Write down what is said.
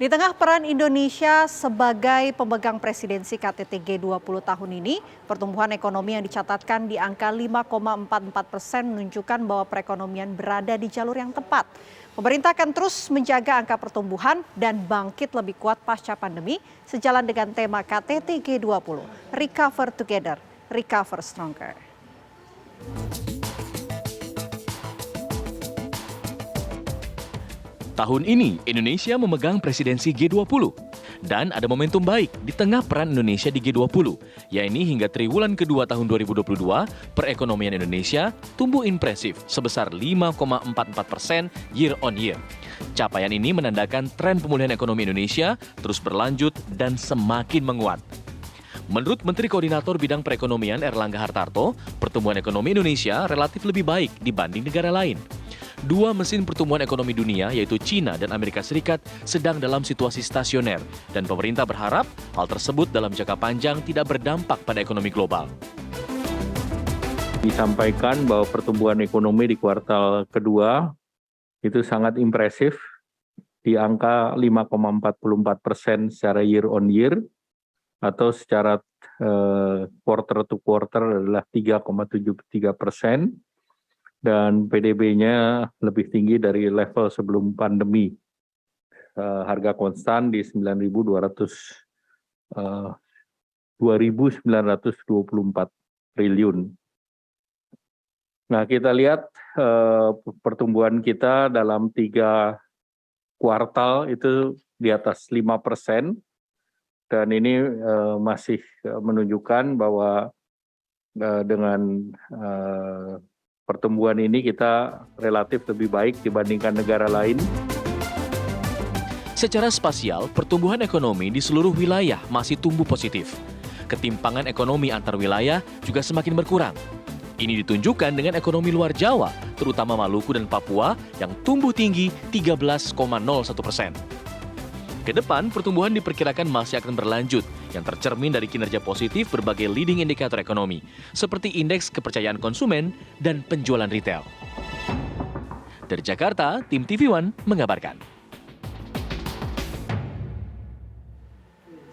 Di tengah peran Indonesia sebagai pemegang presidensi KTT G20 tahun ini, pertumbuhan ekonomi yang dicatatkan di angka 5,44% menunjukkan bahwa perekonomian berada di jalur yang tepat. Pemerintah akan terus menjaga angka pertumbuhan dan bangkit lebih kuat pasca pandemi sejalan dengan tema KTT G20, Recover Together, Recover Stronger. Tahun ini, Indonesia memegang presidensi G20. Dan ada momentum baik di tengah peran Indonesia di G20, yakni hingga triwulan kedua tahun 2022, perekonomian Indonesia tumbuh impresif sebesar 5,44% year on year. Capaian ini menandakan tren pemulihan ekonomi Indonesia terus berlanjut dan semakin menguat. Menurut Menteri Koordinator Bidang Perekonomian Erlangga Hartarto, pertumbuhan ekonomi Indonesia relatif lebih baik dibanding negara lain. Dua mesin pertumbuhan ekonomi dunia, yaitu China dan Amerika Serikat, sedang dalam situasi stasioner, dan pemerintah berharap hal tersebut dalam jangka panjang tidak berdampak pada ekonomi global. Disampaikan bahwa pertumbuhan ekonomi di kuartal kedua itu sangat impresif, di angka 5,44% secara year on year, atau secara quarter to quarter adalah 3,73%. Dan PDB-nya lebih tinggi dari level sebelum pandemi. Harga konstan di 2.924 triliun. Nah, kita lihat pertumbuhan kita dalam 3 kuartal itu di atas 5%. Dan ini masih menunjukkan bahwa dengan pertumbuhan ini kita relatif lebih baik dibandingkan negara lain. Secara spasial, pertumbuhan ekonomi di seluruh wilayah masih tumbuh positif. Ketimpangan ekonomi antar wilayah juga semakin berkurang. Ini ditunjukkan dengan ekonomi luar Jawa, terutama Maluku dan Papua yang tumbuh tinggi 13,01%. Ke depan, pertumbuhan diperkirakan masih akan berlanjut, yang tercermin dari kinerja positif berbagai leading indikator ekonomi, seperti indeks kepercayaan konsumen dan penjualan retail. Dari Jakarta, tim TV One mengabarkan.